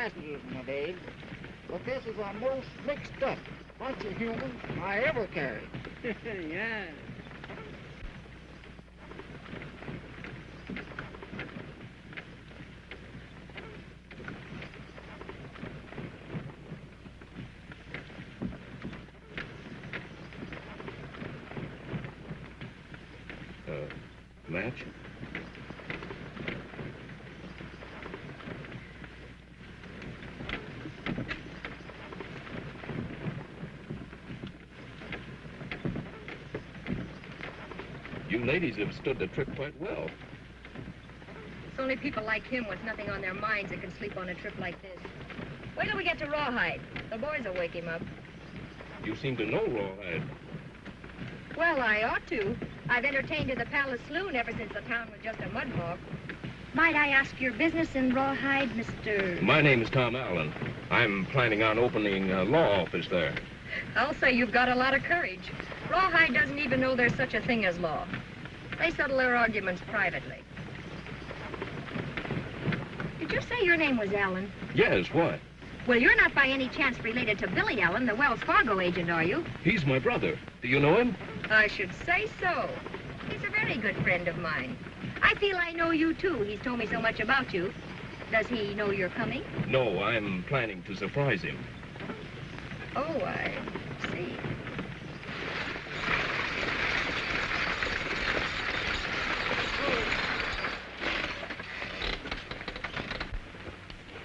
passengers, my Dave. But this is the most mixed up bunch of humans I ever carried. Yeah. Match? You ladies have stood the trip quite well. It's only people like him with nothing on their minds that can sleep on a trip like this. Wait till we get to Rawhide. The boys will wake him up. You seem to know Rawhide. Well, I ought to. I've entertained at the Palace Saloon ever since the town was just a mud hog. Might I ask your business in Rawhide, Mr.? My name is Tom Allen. I'm planning on opening a law office there. I'll say you've got a lot of courage. Rawhide doesn't even know there's such a thing as law. They settle their arguments privately. Did you say your name was Allen? Yes, what? Well, you're not by any chance related to Billy Allen, the Wells Fargo agent, are you? He's my brother. Do you know him? I should say so. He's a very good friend of mine. I feel I know you, too. He's told me so much about you. Does he know you're coming? No, I'm planning to surprise him. Oh, I see.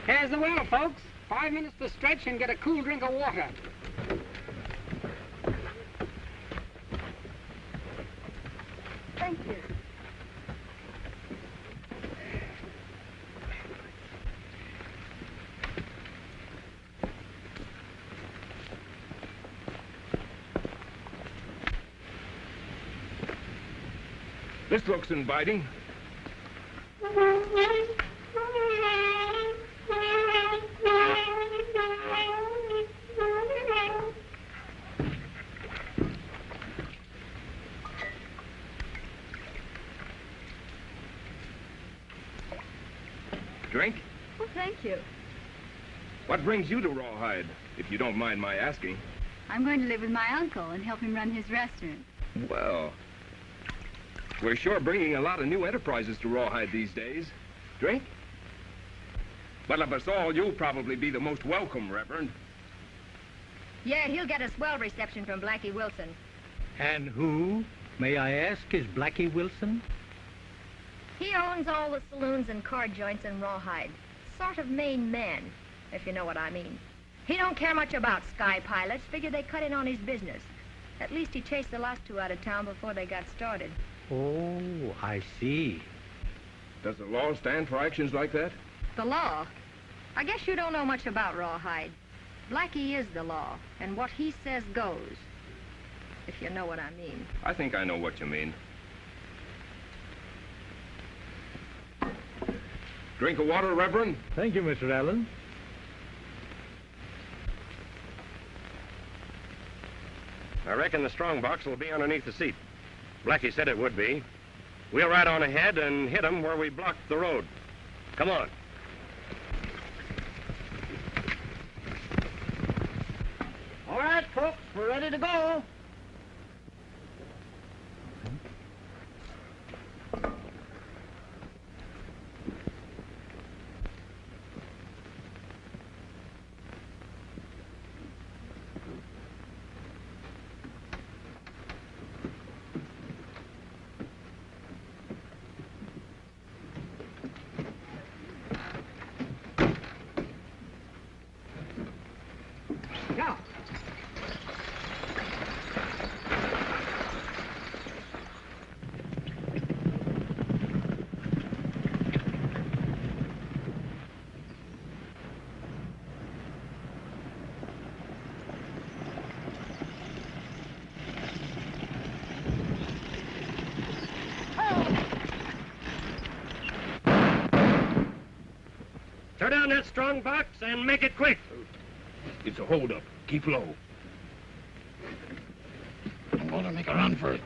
Here's the well, folks. 5 minutes to stretch and get a cool drink of water. Thank you. This looks inviting. Drink? Oh, thank you. What brings you to Rawhide, if you don't mind my asking? I'm going to live with my uncle and help him run his restaurant. Well, we're sure bringing a lot of new enterprises to Rawhide these days. Drink? But of us all, you'll probably be the most welcome, Reverend. Yeah, he'll get a swell reception from Blackie Wilson. And who, may I ask, is Blackie Wilson? He owns all the saloons and card joints in Rawhide. Sort of main man, if you know what I mean. He don't care much about sky pilots. Figure they cut in on his business. At least he chased the last two out of town before they got started. Oh, I see. Does the law stand for actions like that? The law? I guess you don't know much about Rawhide. Blackie is the law, and what he says goes, if you know what I mean. I think I know what you mean. Drink of water, Reverend? Thank you, Mr. Allen. I reckon the strong box will be underneath the seat. Blackie said it would be. We'll ride on ahead and hit them where we blocked the road. Come on. All right, folks, we're ready to go. Now, Throw down that strong box and make it quick. It's a holdup. Keep low. I'm going to make a run for it.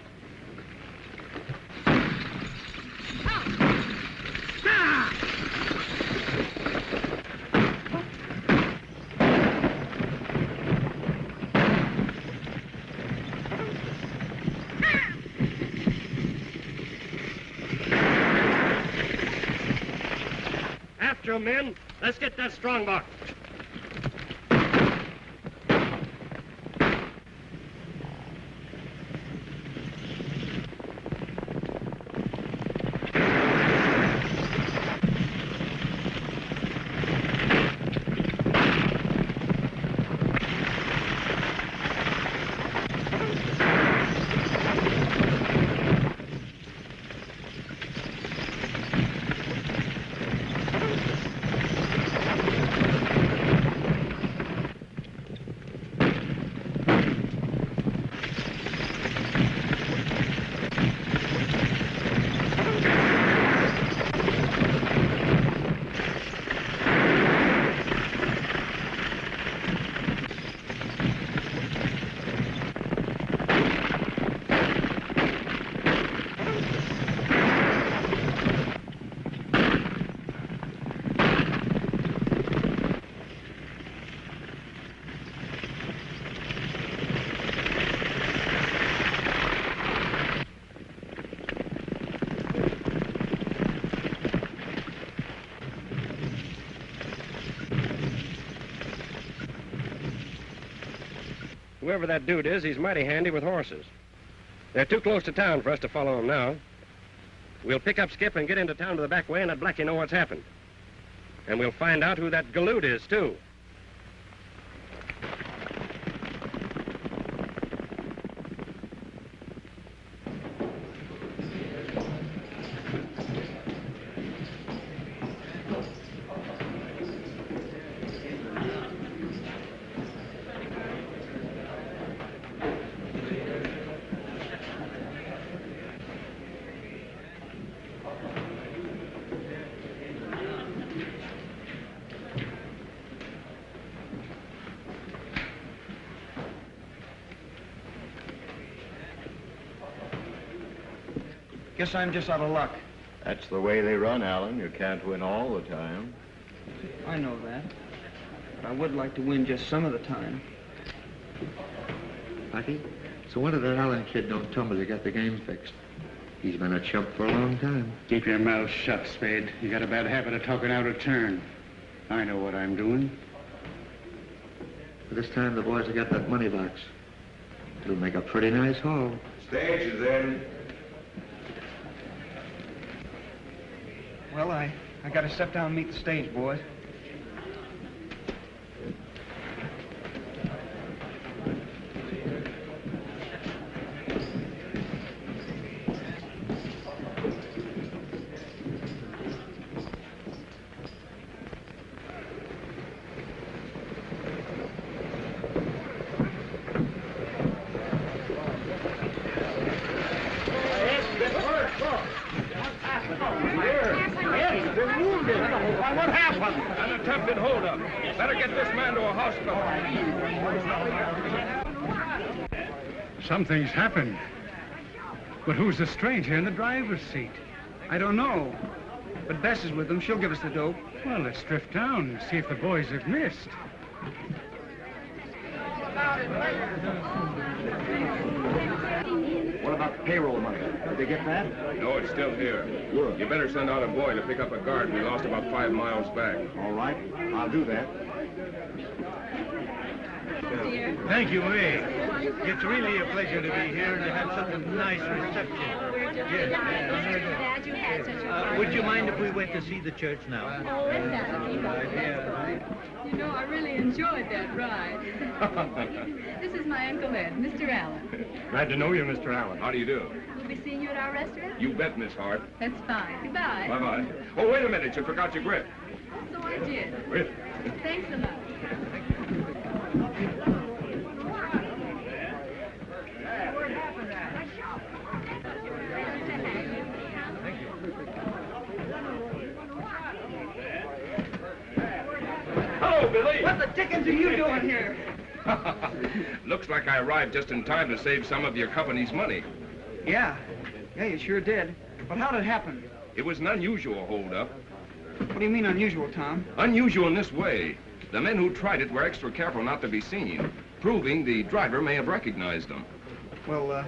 you men. Let's get that strong box. Whoever that dude is, he's mighty handy with horses. They're too close to town for us to follow him now. We'll pick up Skip and get into town to the back way and let Blackie know what's happened. And we'll find out who that galoot is, too. Guess I'm just out of luck. That's the way they run, Alan. You can't win all the time. I know that. But I would like to win just some of the time. Blackie, so what if that Allen kid don't tumble to get the game fixed? He's been a chump for a long time. Keep your mouth shut, Spade. You got a bad habit of talking out of turn. I know what I'm doing. But this time the boys have got that money box. It'll make a pretty nice haul. Stage is in. Well, I got to step down and meet the stage, boys. What happened? An attempted holdup. Better get this man to a hospital. Something's happened. But who's the stranger in the driver's seat? I don't know. But Bess is with them. She'll give us the dope. Well, let's drift down and see if the boys have missed. What about the payroll money? Did they get that? No, it's still here. Good. You better send out a boy to pick up a guard we lost about 5 miles back. All right. I'll do that. Thank you, May. It's really a pleasure to be here and to have such a nice reception. Glad you had such a Would you mind if we went to see the church now? Oh, you know, I really enjoyed that ride. This is my Uncle Ed, Mr. Allen. Glad to know you, Mr. Allen. How do you do? We'll be seeing you at our restaurant? You bet, Miss Hart. That's fine. Goodbye. Bye-bye. Oh, wait a minute. You forgot your grip. So I did. Grip. Thanks a lot. Hello, Billy. What the dickens are you doing here? Looks like I arrived just in time to save some of your company's money. Yeah, you sure did. But how did it happen? It was an unusual holdup. What do you mean unusual, Tom? Unusual in this way. The men who tried it were extra careful not to be seen, proving the driver may have recognized them. Well,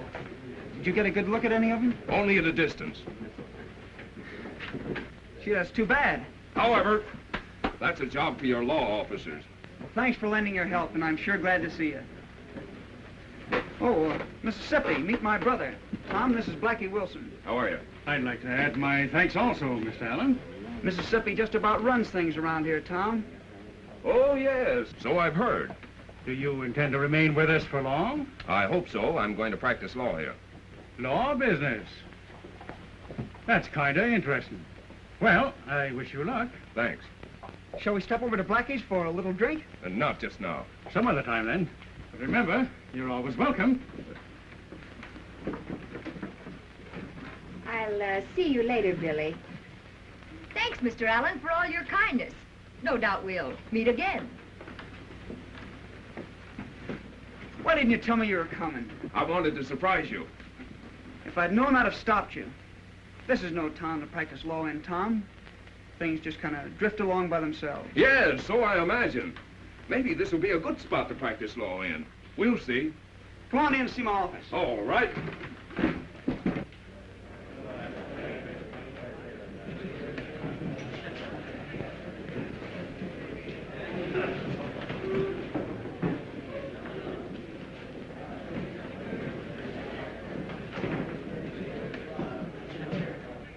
did you get a good look at any of them? Only at a distance. Gee, that's too bad. However, That's a job for your law officers. Well, thanks for lending your help, and I'm sure glad to see you. Oh, Mississippi, meet my brother. Tom, this is Blackie Wilson. How are you? I'd like to add my thanks also, Mr. Allen. Mississippi just about runs things around here, Tom. Oh, yes. So I've heard. Do you intend to remain with us for long? I hope so. I'm going to practice law here. Law business. That's kind of interesting. Well, I wish you luck. Thanks. Shall we step over to Blackie's for a little drink? And not just now. Some other time, then. But remember, you're always welcome. I'll see you later, Billy. Thanks, Mr. Allen, for all your kindness. No doubt we'll meet again. Why didn't you tell me you were coming? I wanted to surprise you. If I'd known, I'd have stopped you. This is no town to practice law in, Tom. Things just kind of drift along by themselves. Yes, so I imagine. Maybe this will be a good spot to practice law in. We'll see. Come on in and see my office. All right.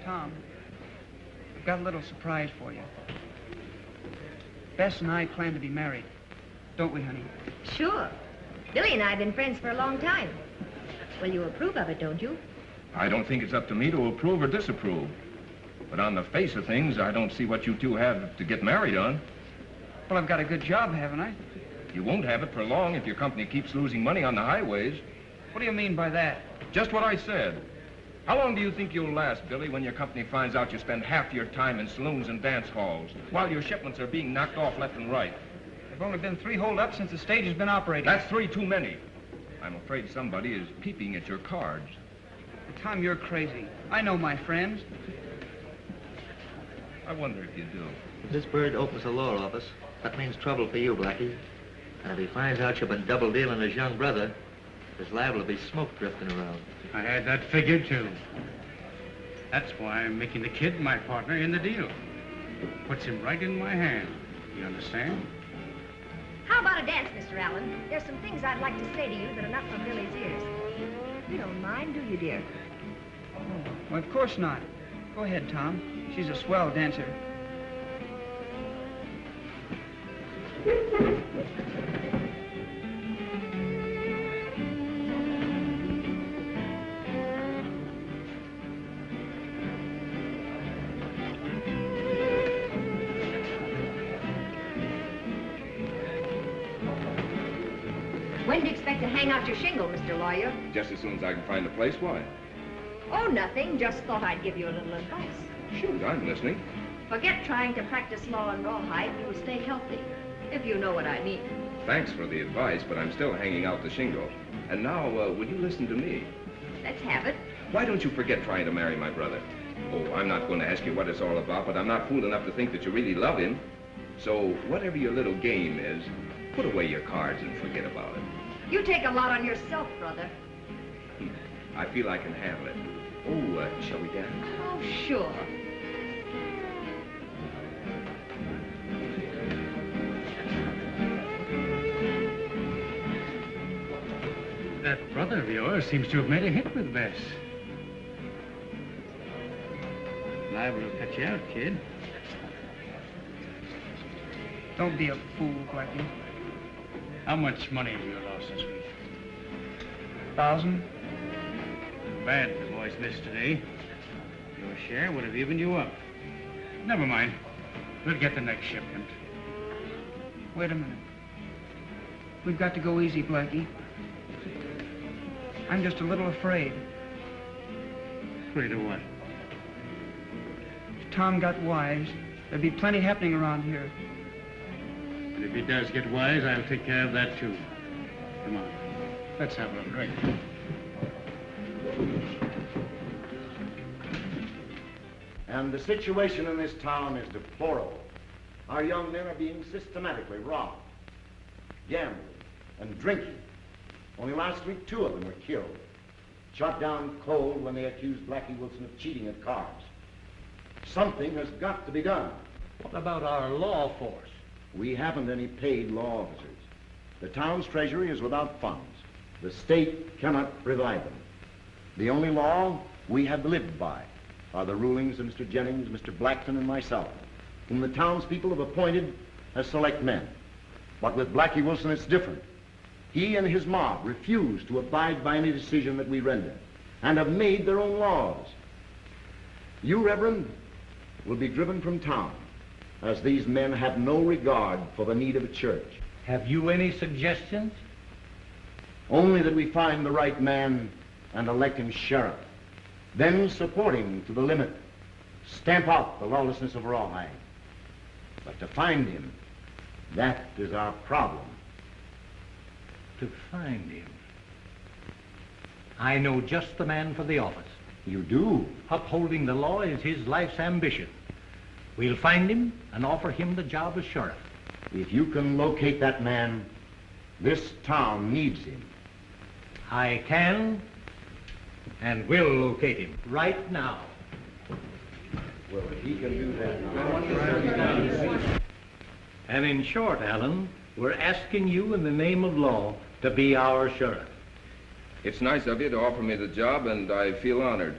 Tom, I've got a little surprise for you. Bess and I plan to be married. Don't we, honey? Sure. Billy and I have been friends for a long time. Well, you approve of it, don't you? I don't think it's up to me to approve or disapprove. But on the face of things, I don't see what you two have to get married on. Well, I've got a good job, haven't I? You won't have it for long if your company keeps losing money on the highways. What do you mean by that? Just what I said. How long do you think you'll last, Billy, when your company finds out you spend half your time in saloons and dance halls, while your shipments are being knocked off left and right? There've only been 3 holdups since the stage has been operating. That's 3 too many. I'm afraid somebody is peeping at your cards. Tom, you're crazy. I know my friends. I wonder if you do. If this bird opens a law office, that means trouble for you, Blackie. And if he finds out you've been double dealing his young brother, there's liable to be smoke drifting around. I had that figured, too. That's why I'm making the kid my partner in the deal. Puts him right in my hand. You understand? How about a dance, Mr. Allen? There's some things I'd like to say to you that are not from Billy's ears. You don't mind, do you, dear? Oh, well, of course not. Go ahead, Tom. She's a swell dancer. When do you expect to hang out your shingle, Mr. Lawyer? Just as soon as I can find a place, why? Oh, nothing. Just thought I'd give you a little advice. Shoot, I'm listening. Forget trying to practice law in Rawhide. You'll stay healthy, if you know what I mean. Thanks for the advice, but I'm still hanging out the shingle. And now, will you listen to me? Let's have it. Why don't you forget trying to marry my brother? Oh, I'm not going to ask you what it's all about, but I'm not fool enough to think that you really love him. So, whatever your little game is, put away your cards and forget about it. You take a lot on yourself, brother. I feel I can handle it. Oh, shall we dance? Oh, sure. That brother of yours seems to have made a hit with Bess. Liable to cut you out, kid. Don't be a fool, Blackie. How much money have you lost this week? 1,000? Bad the boys missed today. Your share would have evened you up. Never mind. We'll get the next shipment. Wait a minute. We've got to go easy, Blackie. I'm just a little afraid. Afraid of what? If Tom got wise, there'd be plenty happening around here. And if he does get wise, I'll take care of that, too. Come on. Let's have a drink. And the situation in this town is deplorable. Our young men are being systematically robbed, gambling, and drinking. Only last week, 2 of them were killed. Shot down cold when they accused Blackie Wilson of cheating at cards. Something has got to be done. What about our law force? We haven't any paid law officers. The town's treasury is without funds. The state cannot provide them. The only law we have lived by are the rulings of Mr. Jennings, Mr. Blackton, and myself, whom the townspeople have appointed as select men. But with Blackie Wilson, it's different. He and his mob refuse to abide by any decision that we render and have made their own laws. You, Reverend, will be driven from town, as these men have no regard for the need of a church. Have you any suggestions? Only that we find the right man and elect him sheriff. Then support him to the limit. Stamp out the lawlessness of Rawhide. But to find him, that is our problem. To find him. I know just the man for the office. You do? Upholding the law is his life's ambition. We'll find him and offer him the job as sheriff. If you can locate that man, this town needs him. I can and will locate him right now. Well, if he can do that. And in short, Alan, we're asking you in the name of law to be our sheriff. It's nice of you to offer me the job, and I feel honored.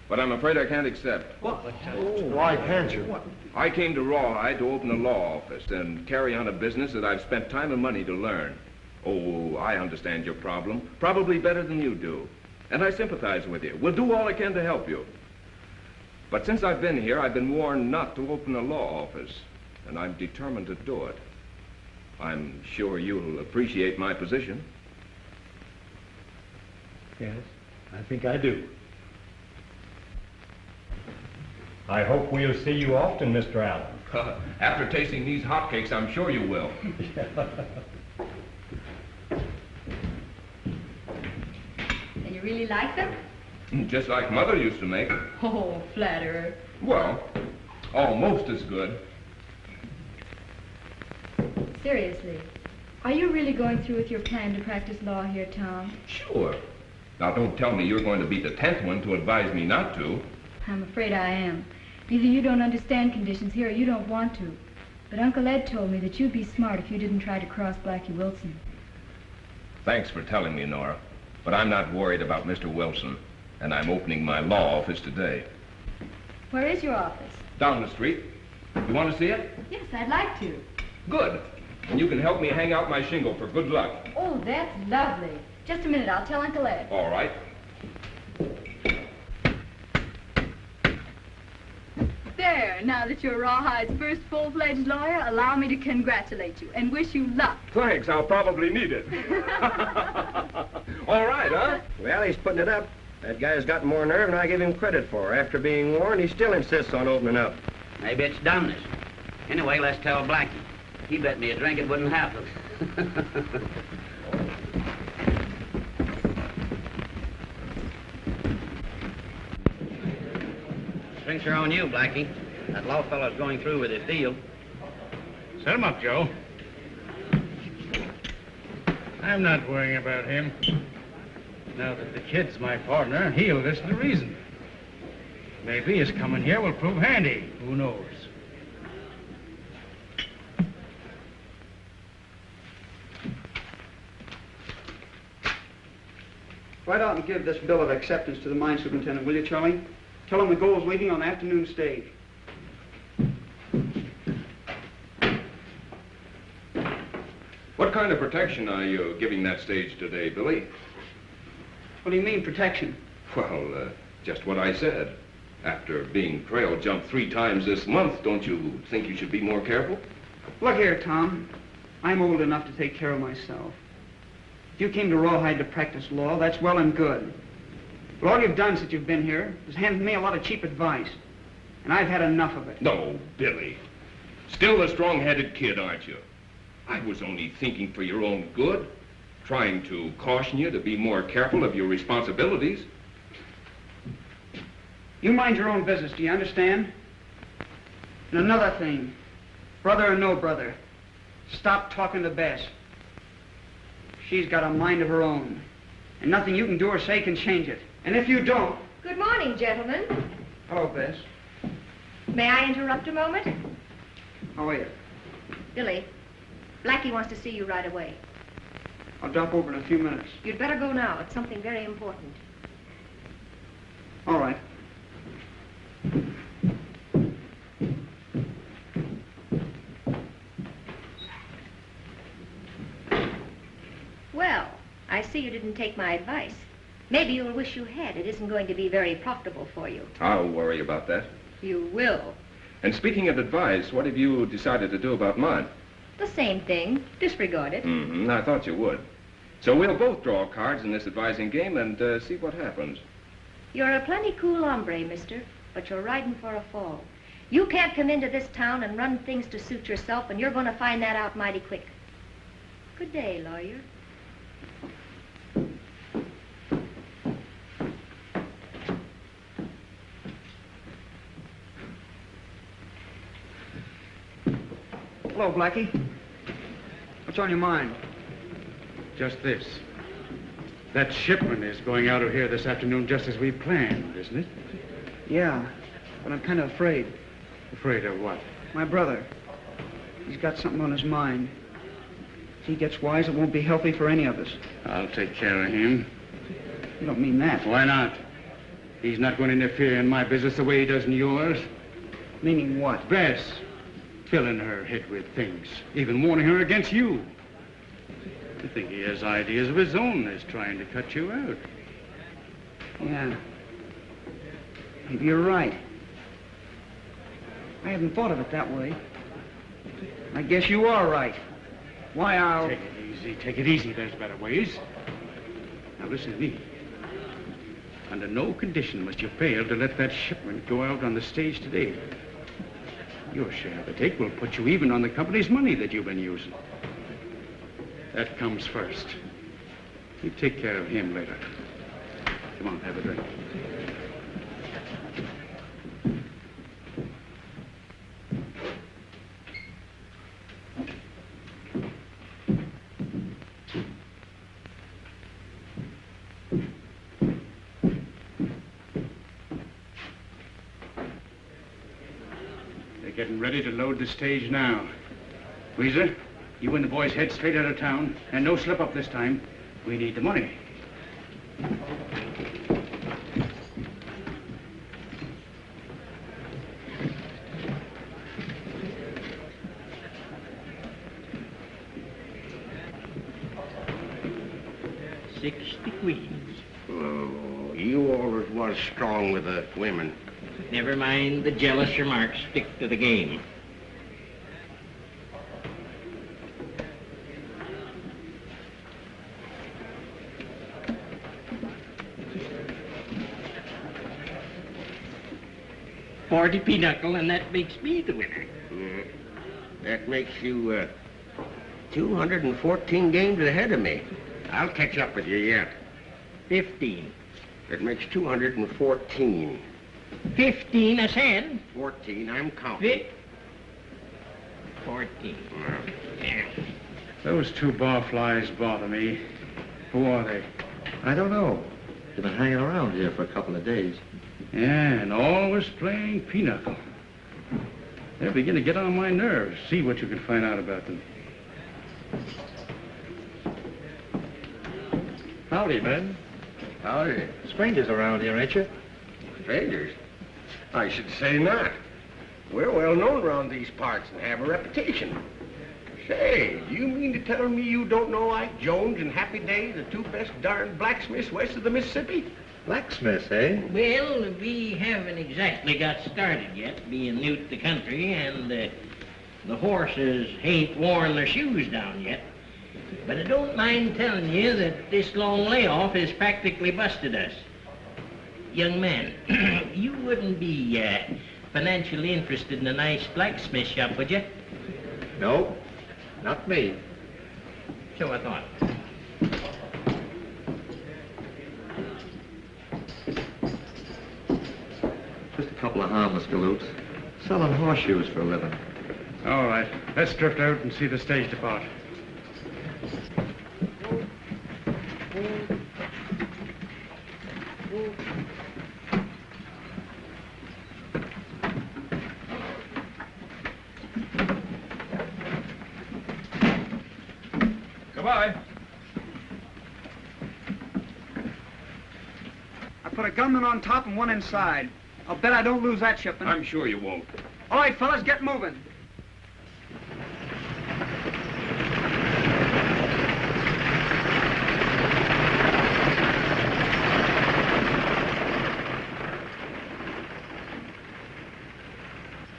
But I'm afraid I can't accept. What? Why can't you? I came to Rawhide to open a law office and carry on a business that I've spent time and money to learn. Oh, I understand your problem, probably better than you do. And I sympathize with you. We'll do all I can to help you. But since I've been here, I've been warned not to open a law office, and I'm determined to do it. I'm sure you'll appreciate my position. Yes, I think I do. I hope we'll see you often, Mr. Allen. After tasting these hotcakes, I'm sure you will. And you really like them? Just like Mother used to make. Oh, flatterer. Well, almost as good. Seriously, are you really going through with your plan to practice law here, Tom? Sure. Now, don't tell me you're going to be the 10th one to advise me not to. I'm afraid I am. Either you don't understand conditions here or you don't want to. But Uncle Ed told me that you'd be smart if you didn't try to cross Blackie Wilson. Thanks for telling me, Nora. But I'm not worried about Mr. Wilson. And I'm opening my law office today. Where is your office? Down the street. You want to see it? Yes, I'd like to. Good. And you can help me hang out my shingle for good luck. Oh, that's lovely. Just a minute, I'll tell Uncle Ed. All right. There, now that you're Rawhide's first full-fledged lawyer, allow me to congratulate you and wish you luck. Thanks, I'll probably need it. All right, huh? Well, he's putting it up. That guy's got more nerve than I give him credit for. After being warned, he still insists on opening up. Maybe it's dumbness. Anyway, let's tell Blackie. He bet me a drink it wouldn't happen. Drinks are on you, Blackie. That law fellow's going through with his deal. Set him up, Joe. I'm not worrying about him. Now that the kid's my partner, he'll listen to reason. Maybe his coming here will prove handy. Who knows? Write out and give this bill of acceptance to the mine superintendent, will you, Charlie? Tell him the Gold's leaving on the afternoon stage. What kind of protection are you giving that stage today, Billy? What do you mean, protection? Well, just what I said. After being trail jumped 3 times this month, don't you think you should be more careful? Look here, Tom. I'm old enough to take care of myself. If you came to Rawhide to practice law, that's well and good. But all you've done since you've been here is handed me a lot of cheap advice. And I've had enough of it. No, Billy. Still a strong-headed kid, aren't you? I was only thinking for your own good, trying to caution you to be more careful of your responsibilities. You mind your own business, do you understand? And another thing, brother or no brother, stop talking to Bess. She's got a mind of her own, and nothing you can do or say can change it. And if you don't... Good morning, gentlemen. Hello, Bess. May I interrupt a moment? How are you? Billy, Blackie wants to see you right away. I'll drop over in a few minutes. You'd better go now. It's something very important. All right. Well, I see you didn't take my advice. Maybe you'll wish you had. It isn't going to be very profitable for you. I'll worry about that. You will. And speaking of advice, what have you decided to do about mine? The same thing. Disregard it. Mm-hmm. I thought you would. So we'll both draw cards in this advising game and see what happens. You're a plenty cool hombre, mister, but you're riding for a fall. You can't come into this town and run things to suit yourself, and you're going to find that out mighty quick. Good day, lawyer. Hello, Blackie. What's on your mind? Just this. That shipment is going out of here this afternoon just as we planned, isn't it? Yeah, but I'm kind of afraid. Afraid of what? My brother. He's got something on his mind. If he gets wise, it won't be healthy for any of us. I'll take care of him. You don't mean that. Why not? He's not going to interfere in my business the way he does in yours. Meaning what? Bess, filling her head with things, even warning her against you. I think he has ideas of his own that's trying to cut you out. Yeah. Maybe you're right. I hadn't thought of it that way. I guess you are right. Why, I'll... Take it easy, take it easy. There's better ways. Now listen to me. Under no condition must you fail to let that shipment go out on the stage today. Your share of the take will put you even on the company's money that you've been using. That comes first. You take care of him later. Come on, have a drink. They're getting ready to load the stage now. Weezer, you and the boys head straight out of town, and no slip up this time. We need the money. $60. Oh, you always was strong with the women. Never mind the jealous remarks. Stick to the game. $40 pinochle, and that makes me the winner. Yeah. That makes you 214 games ahead of me. I'll catch up with you yet. 15. That makes 214. 15 a cent. 14, I'm counting. 14. Yeah. Those two barflies bother me. Who are they? I don't know. They've been hanging around here for a couple of days. Yeah, and always playing pinochle. They're beginning to get on my nerves. See what you can find out about them. Howdy, men. Howdy. Strangers around here, ain't you? Strangers? I should say not. We're well known around these parts and have a reputation. Say, do you mean to tell me you don't know Ike Jones and Happy Day, the two best darn blacksmiths west of the Mississippi? Blacksmiths, eh? Well, we haven't exactly got started yet, being new to the country, and the horses ain't worn their shoes down yet. But I don't mind telling you that this long layoff has practically busted us. Young man, you wouldn't be financially interested in a nice blacksmith shop, would you? No, not me. So I thought. Just a couple of harmless galoots. Selling horseshoes for a living. All right, let's drift out and see the stage depart. Bye-bye. I put a gunman on top and one inside. I'll bet I don't lose that shipment. I'm sure you won't. All right, fellas, get moving.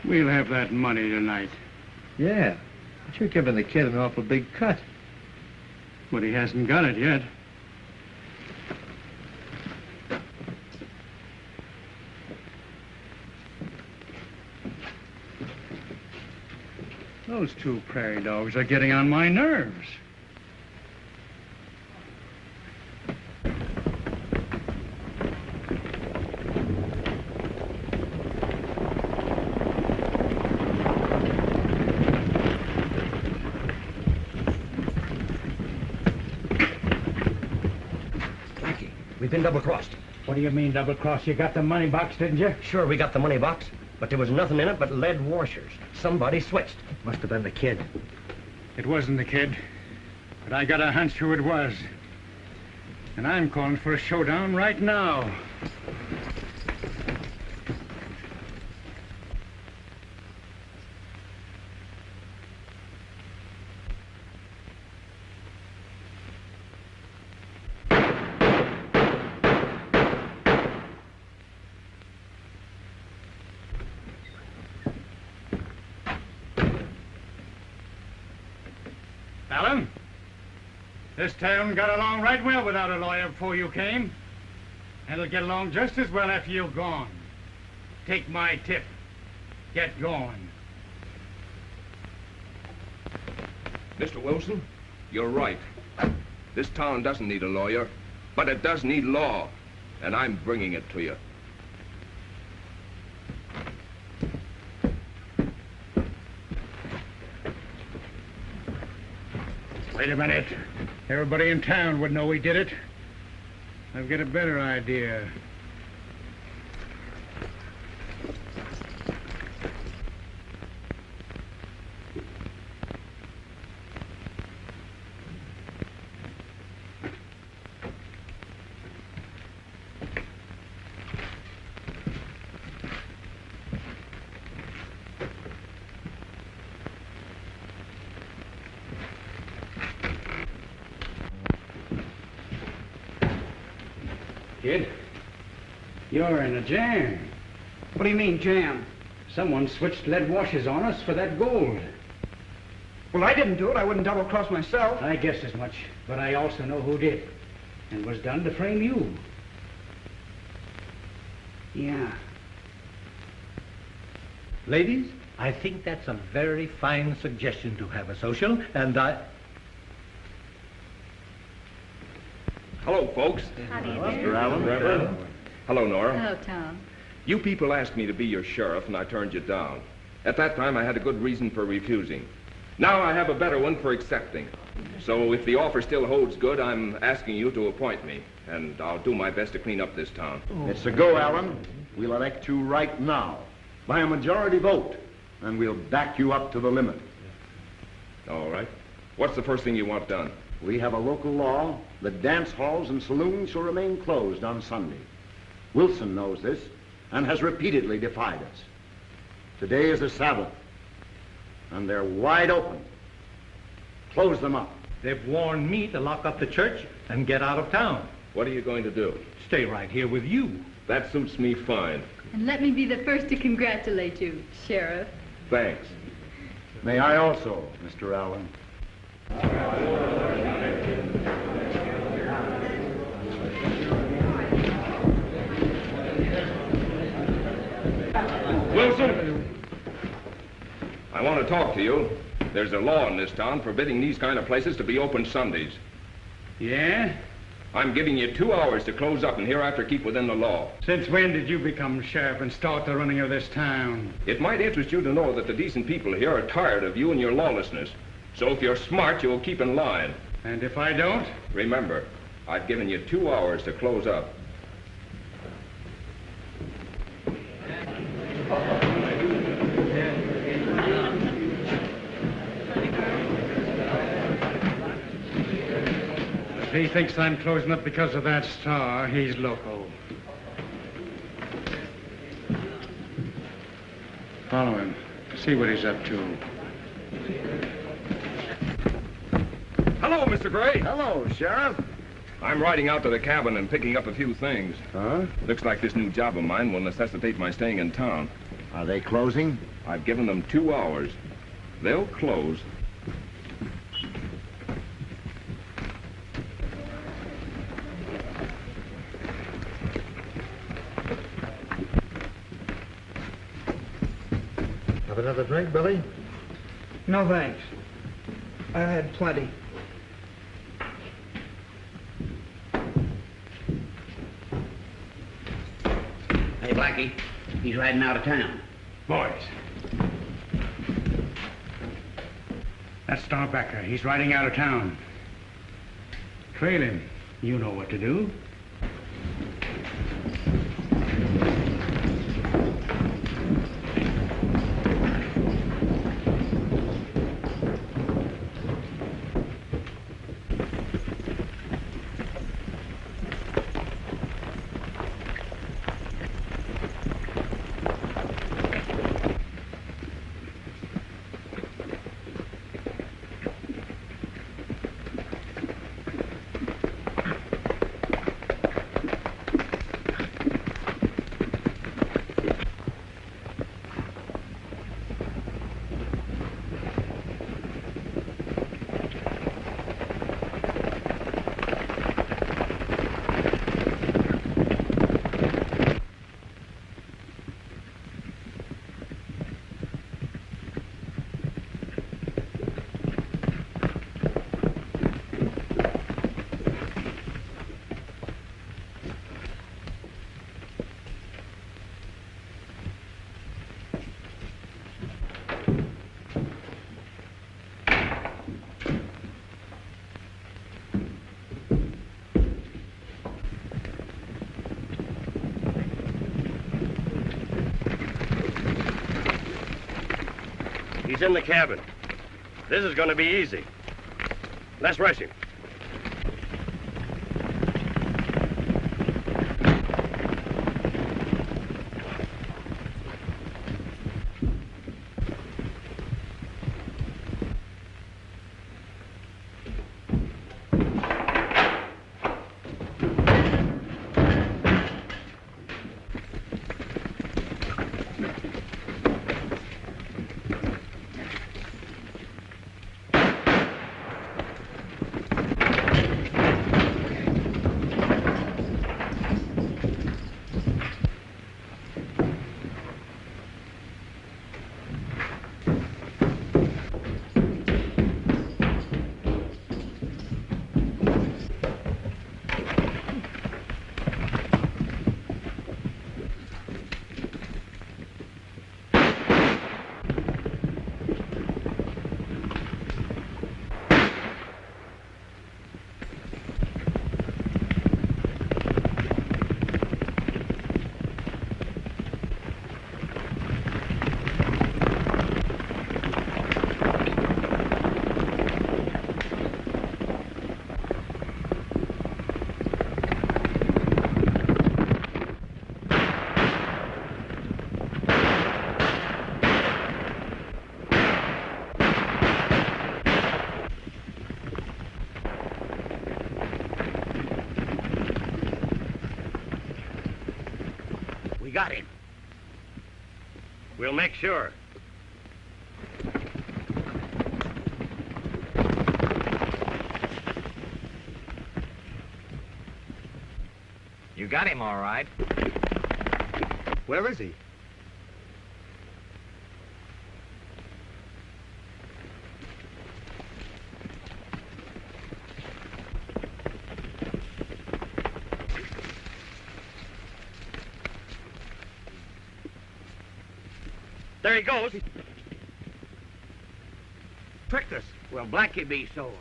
We'll have that money tonight. Yeah, but you're giving the kid an awful big cut. But he hasn't got it yet. Those two prairie dogs are getting on my nerves. We've been double-crossed. What do you mean double-crossed? You got the money box, didn't you? Sure, we got the money box, but there was nothing in it but lead washers. Somebody switched. Must have been the kid. It wasn't the kid, but I got a hunch who it was. And I'm calling for a showdown right now. Alan, this town got along right well without a lawyer before you came. And it'll get along just as well after you're gone. Take my tip. Get going. Mr. Wilson, you're right. This town doesn't need a lawyer, but it does need law, and I'm bringing it to you. Wait a minute. Everybody in town would know we did it. I've got a better idea. Kid, you're in a jam. What do you mean, jam? Someone switched lead washers on us for that gold. Well, I didn't do it. I wouldn't double-cross myself. I guessed as much, but I also know who did. And was done to frame you. Yeah. Ladies, I think that's a very fine suggestion to have a social, and I... Hello, folks. Mr. Allen. Hello, Nora. Hello, Tom. You people asked me to be your sheriff, and I turned you down. At that time, I had a good reason for refusing. Now I have a better one for accepting. So if the offer still holds good, I'm asking you to appoint me, and I'll do my best to clean up this town. It's a go, Allen. We'll elect you right now by a majority vote, and we'll back you up to the limit. All right. What's the first thing you want done? We have a local law that dance halls and saloons shall remain closed on Sunday. Wilson knows this and has repeatedly defied us. Today is the Sabbath, and they're wide open. Close them up. They've warned me to lock up the church and get out of town. What are you going to do? Stay right here with you. That suits me fine. And let me be the first to congratulate you, Sheriff. Thanks. May I also, Mr. Allen? Wilson! I want to talk to you. There's a law in this town forbidding these kind of places to be open Sundays. Yeah? I'm giving you 2 hours to close up and hereafter keep within the law. Since when did you become sheriff and start the running of this town? It might interest you to know that the decent people here are tired of you and your lawlessness. So if you're smart, you'll keep in line. And if I don't? Remember, I've given you 2 hours to close up. he thinks I'm closing up because of that star, he's loco. Follow him. See what he's up to. Hello, Mr. Gray. Hello, Sheriff. I'm riding out to the cabin and picking up a few things. Huh? Looks like this new job of mine will necessitate my staying in town. Are they closing? I've given them 2 hours. They'll close. Have another drink, Billy? No, thanks. I've had plenty. Hey, Blackie, he's riding out of town. Boys. That's Starbacker. He's riding out of town. Trail him. You know what to do. He's in the cabin. This is going to be easy. Let's rush him. We got him. We'll make sure. You got him all right. Where is he? There he goes. Tricked us. Well, Blackie be sore.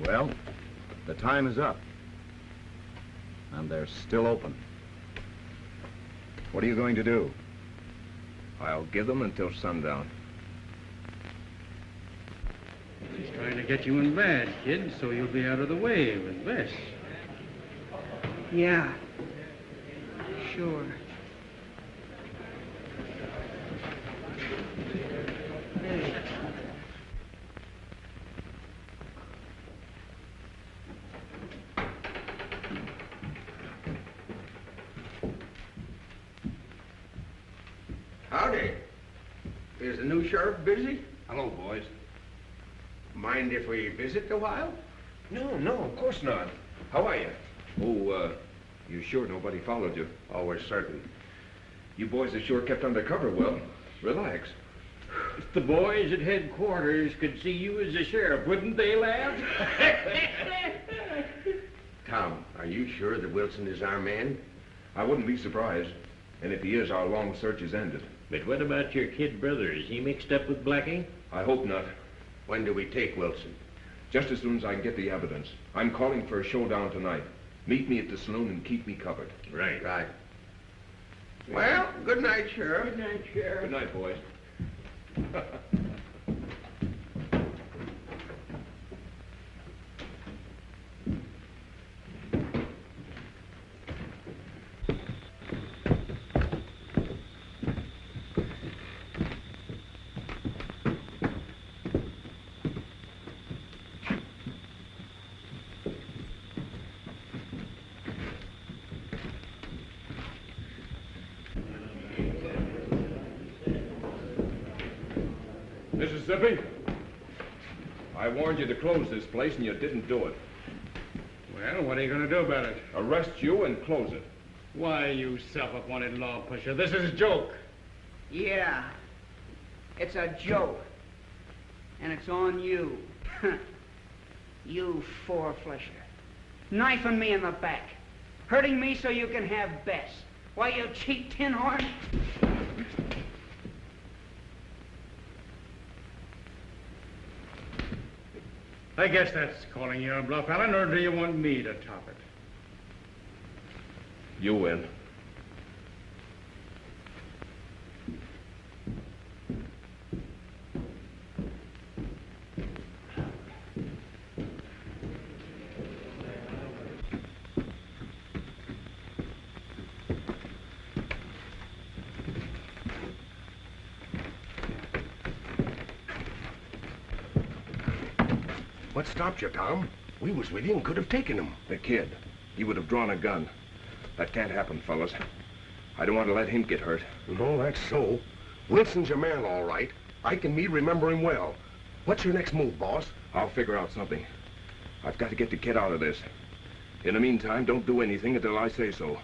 Well, the time is up. And they're still open. What are you going to do? I'll give them until sundown. He's trying to get you in bad, kid, so you'll be out of the way with Bess. Yeah. Sure. Hey. Howdy. Is the new sheriff busy? Hello, boys. Mind if we visit a while? No, of course not. How are you? Oh, you sure nobody followed you? Oh, we're certain. You boys are sure kept under cover well. Relax. If the boys at headquarters could see you as a sheriff, wouldn't they laugh? Tom, are you sure that Wilson is our man? I wouldn't be surprised. And if he is, our long search is ended. But what about your kid brother? Is he mixed up with Blackie? I hope not. When do we take Wilson? Just as soon as I can get the evidence. I'm calling for a showdown tonight. Meet me at the saloon and keep me covered. Right. Right. Well, good night, Sheriff. Good night, Sheriff. Good night, boys. Mississippi, I warned you to close this place and you didn't do it. Well, what are you going to do about it? Arrest you and close it. Why, you self-appointed law pusher, this is a joke. Yeah. It's a joke. And it's on you. You four-flesher. Knifing me in the back. Hurting me so you can have Bess. Why, you cheap tin horn? I guess that's calling your bluff, Alan, or do you want me to top it? You win. What stopped you, Tom? We was with you and could have taken him. The kid. He would have drawn a gun. That can't happen, fellas. I don't want to let him get hurt. No, that's so. Wilson's your man, all right. Ike and me remember him well. What's your next move, boss? I'll figure out something. I've got to get the kid out of this. In the meantime, don't do anything until I say so.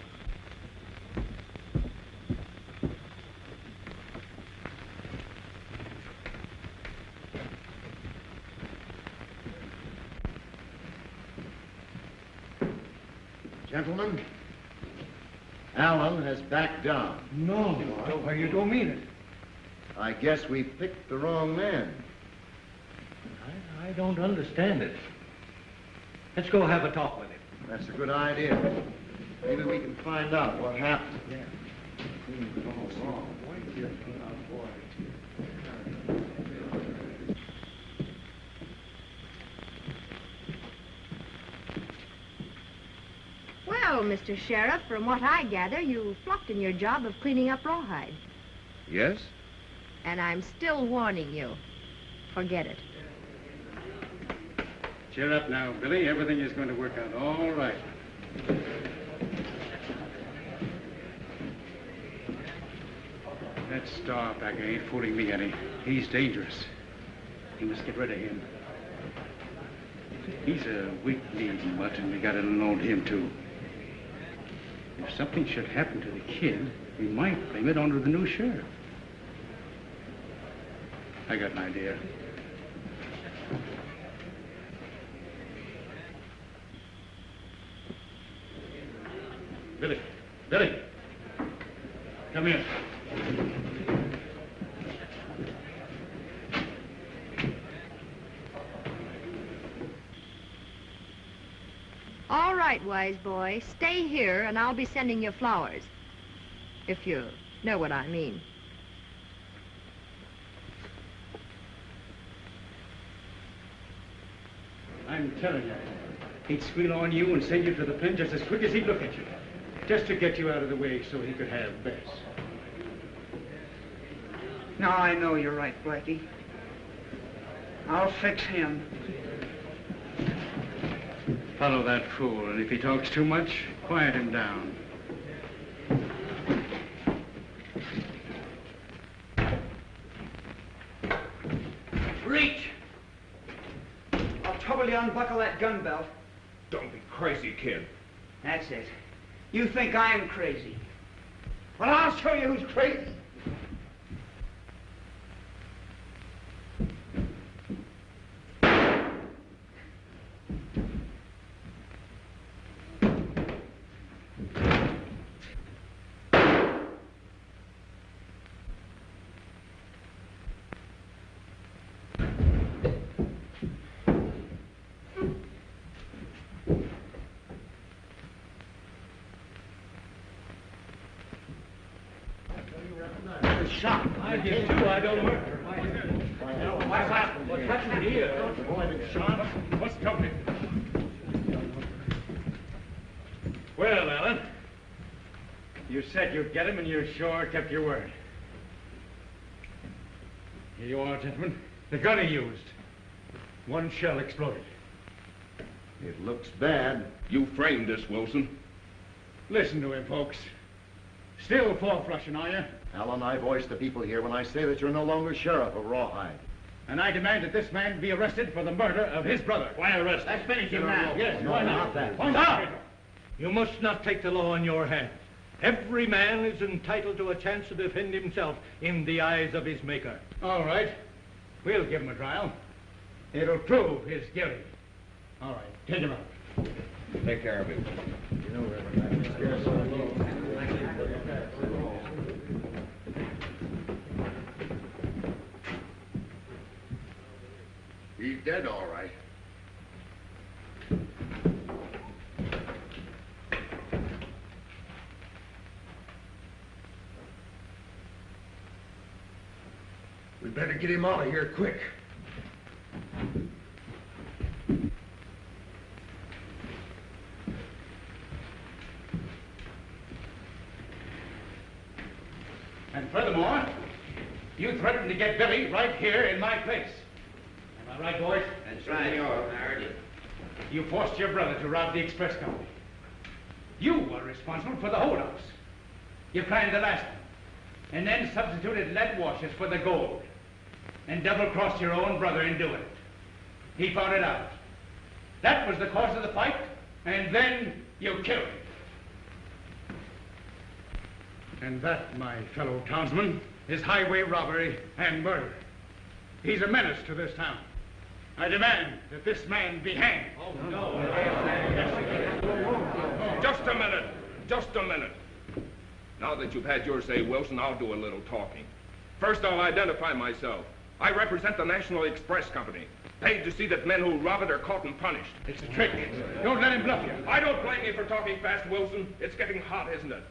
Gentlemen, Alan has backed down. No, you don't mean it. I guess we picked the wrong man. I don't understand it. Let's go have a talk with him. That's a good idea. Maybe we can find out what happened. Yeah. Well, Mr. Sheriff, from what I gather, you flopped in your job of cleaning up Rawhide. Yes? And I'm still warning you. Forget it. Cheer up now, Billy. Everything is going to work out all right. That Starpacker ain't fooling me any. He's dangerous. You must get rid of him. He's a weak-kneed mutt, and we gotta unload him, too. If something should happen to the kid, we might blame it onto the new sheriff. I got an idea. Billy, come here. All right, wise boy. Stay here, and I'll be sending you flowers. if you know what I mean. I'm telling you, he'd squeal on you and send you to the pen just as quick as he'd look at you. Just to get you out of the way so he could have Bess. Now I know you're right, Blackie. I'll fix him. Follow that fool, and if he talks too much, quiet him down. Reach! I'll trouble you unbuckle that gun belt. Don't be crazy, kid. That's it. You think I'm crazy. Well, I'll show you who's crazy. Shot. I did too. I don't know. What's happened? What's happened here? The boy been shot. What's coming? Well, Alan, you said you'd get him, and you sure kept your word. Here you are, gentlemen. The gun he used. One shell exploded. It looks bad. You framed this, Wilson. Listen to him, folks. Still four-flushing, are you? Alan, I voice the people here when I say that you're no longer sheriff of Rawhide. And I demand that this man be arrested for the murder of his brother. Why arrest? Let's finish him now. Yes, No, why not that. Why not? You must not take the law in your hands. Every man is entitled to a chance to defend himself in the eyes of his maker. All right. We'll give him a trial. It'll prove his guilty. All right, take him out. Take care of him. He's dead, all right. We better get him out of here quick. And furthermore, you threatened to get Billy right here in my place. Am I right, boys? That's right. I heard you. You forced your brother to rob the express company. You were responsible for the holdups. You planned the last one, and then substituted lead washers for the gold, and double-crossed your own brother in doing it. He found it out. That was the cause of the fight, and then you killed him. And that, my fellow townsmen, is highway robbery and murder. He's a menace to this town. I demand that this man be hanged. Oh, no. Just a minute. Just a minute. Now that you've had your say, Wilson, I'll do a little talking. First, I'll identify myself. I represent the National Express Company, paid to see that men who rob it are caught and punished. It's a trick. Don't let him bluff you. I don't blame you for talking fast, Wilson. It's getting hot, isn't it?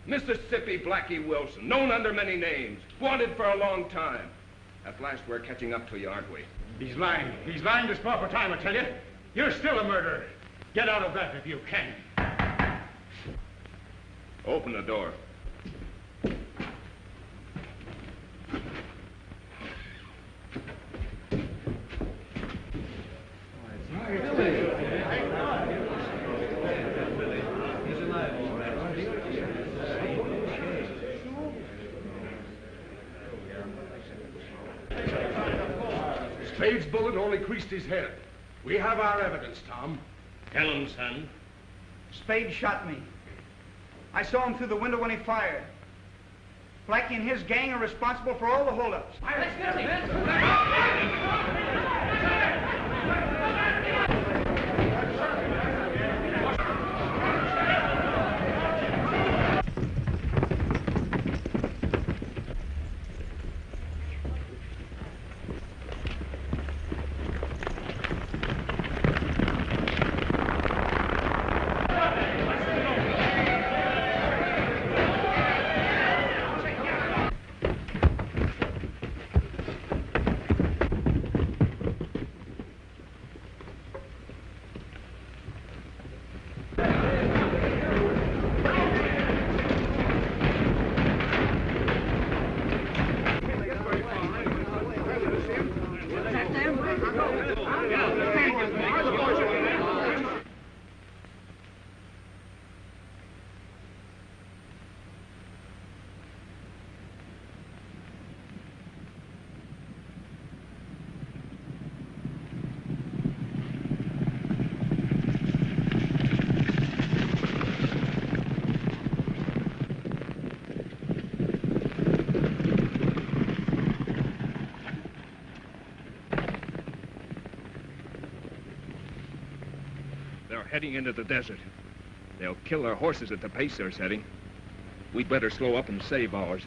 Mississippi Blackie Wilson, known under many names, wanted for a long time. At last, we're catching up to you, aren't we? He's lying. He's lying this proper time, I tell you. You're still a murderer. Get out of that if you can. Open the door. Spade's bullet only creased his head. We have our evidence, Tom. Tell him, son. Spade shot me. I saw him through the window when he fired. Blackie and his gang are responsible for all the holdups. Let's get him. are heading into the desert. They'll kill their horses at the pace they're setting. We'd better slow up and save ours.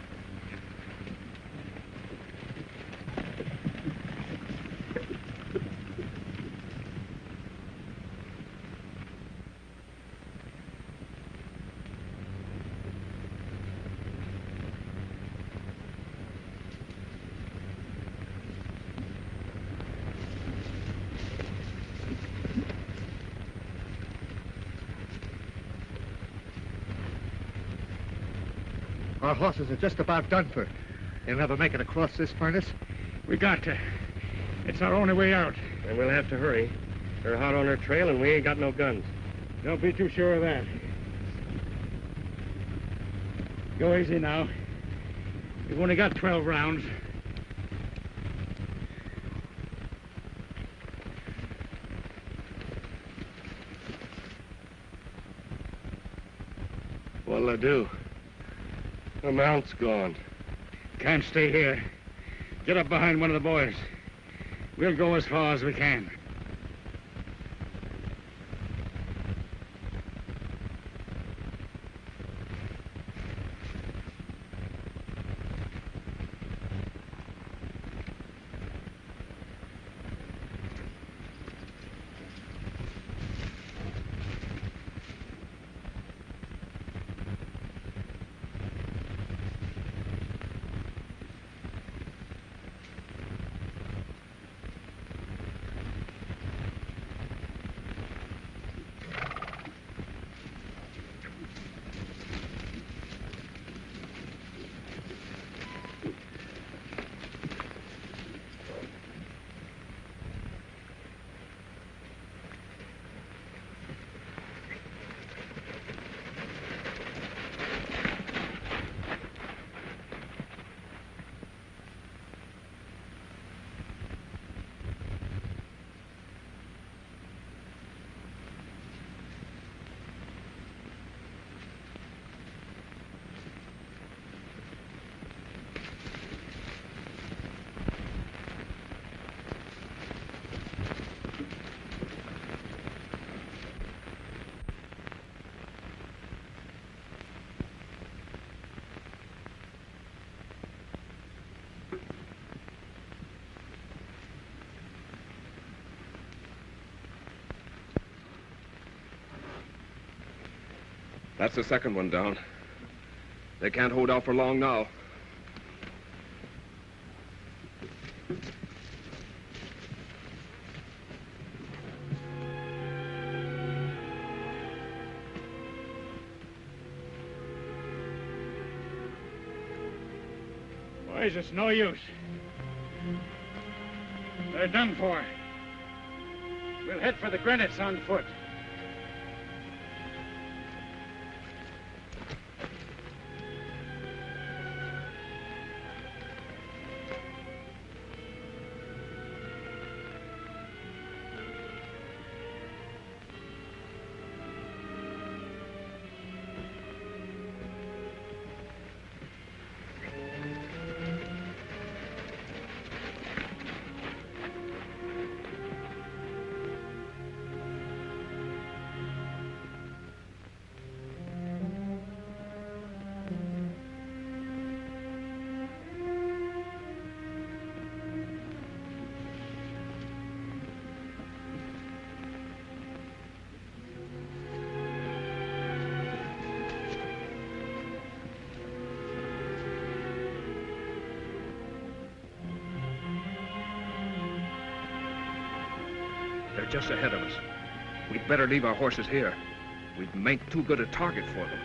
Our horses are just about done for. They'll never make it across this furnace. We got to. It's our only way out. And we'll have to hurry. They're hot on our trail, and we ain't got no guns. Don't be too sure of that. Go easy now. We've only got 12 rounds. What'll I do? The mount's gone. Can't stay here. Get up behind one of the boys. We'll go as far as we can. That's the second one down. They can't hold out for long now. Boys, it's no use. They're done for. We'll head for the Granites on foot. They're just ahead of us. We'd better leave our horses here. We'd make too good a target for them.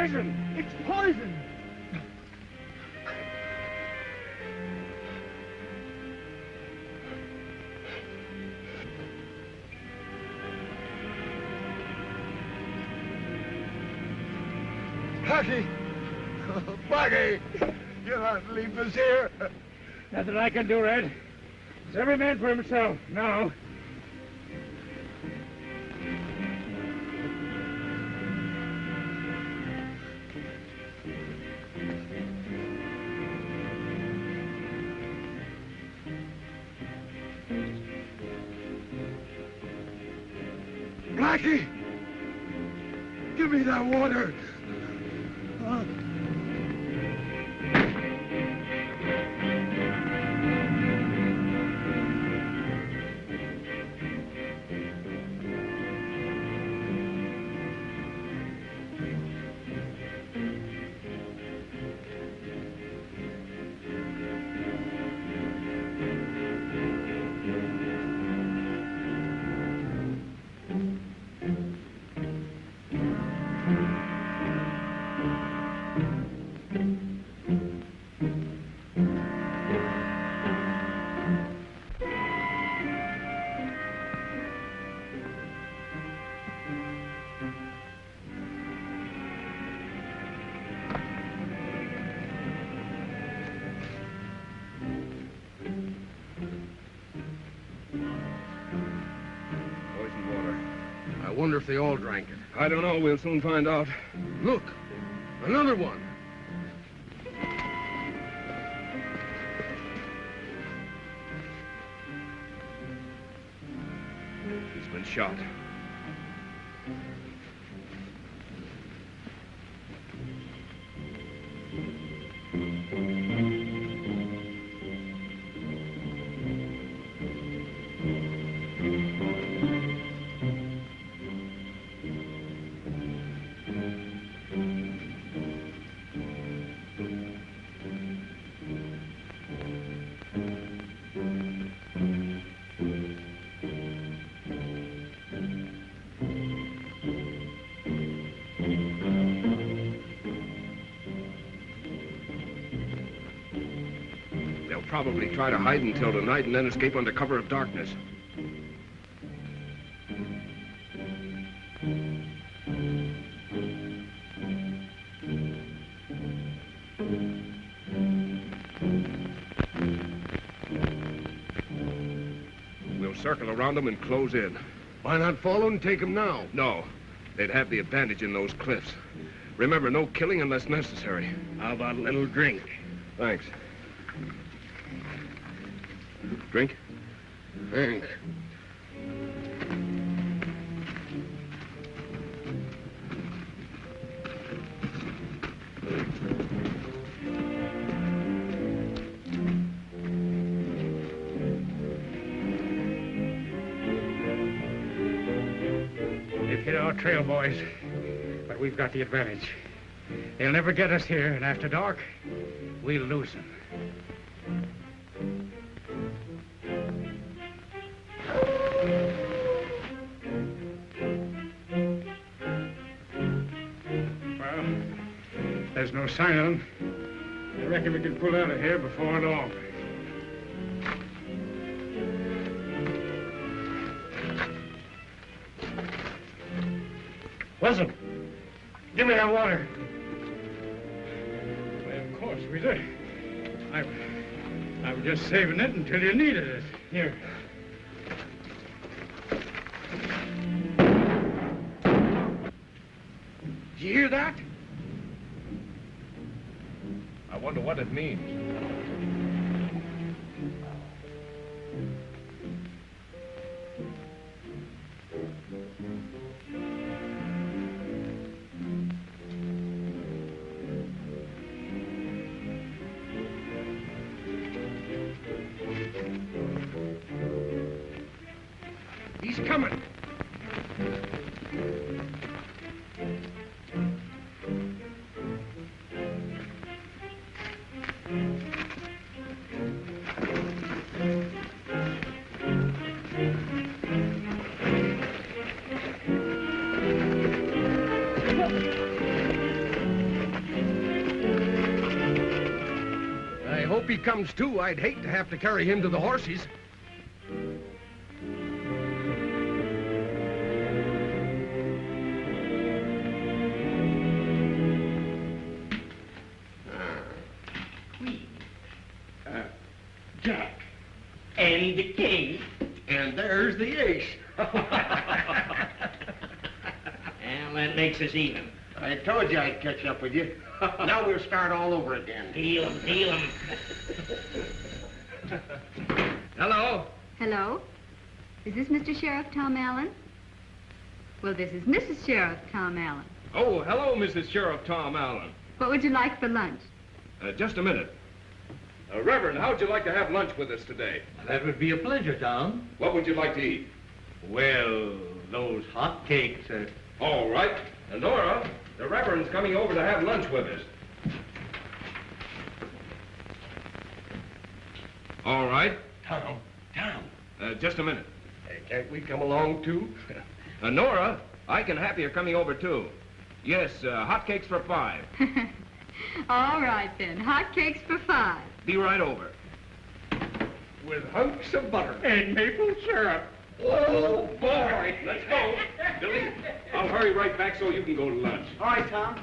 poison! It's poison! Blackie! Blackie! You're not leaving us here. Nothing I can do, Red. It's every man for himself, now. Blackie! Give me that water! I wonder if they all drank it. I don't know. We'll soon find out. Look, another one. He's been shot. Probably try to hide until tonight and then escape under cover of darkness. We'll circle around them and close in. Why not follow and take them now? No. They'd have the advantage in those cliffs. Remember, no killing unless necessary. How about a little drink? Thanks. Drink? Thanks. They've hit our trail, boys, but we've got the advantage. They'll never get us here, and after dark, we'll lose them. There's no sign of them. I reckon we can pull out of here before long. Wilson, give me that water. Well, of course we did. I was just saving it until you needed it. Here. Did you hear that? I wonder what it means. He's coming. comes to, I'd hate to have to carry him to the horses. Jack. And the king. And there's the ace. Well, that makes us even. I told you I'd catch up with you. Now we'll start all over again. Deal 'em, deal 'em. Hello? Hello? Is this Mr. Sheriff Tom Allen? Well, this is Mrs. Sheriff Tom Allen. Oh, hello, Mrs. Sheriff Tom Allen. What would you like for lunch? Just a minute. Reverend, how'd you like to have lunch with us today? That would be a pleasure, Tom. What would you like to eat? Well, those hot cakes are... All right. Nora, the Reverend's coming over to have lunch with us. All right. Tom. Just a minute. Hey, can't we come along, too? Nora, I can have you coming over, too. Yes, hotcakes for 5. All right, then. Hot cakes for 5. Be right over. With hunks of butter. And maple syrup. Oh, boy. Let's go. Billy, I'll hurry right back so you can go to lunch. All right, Tom.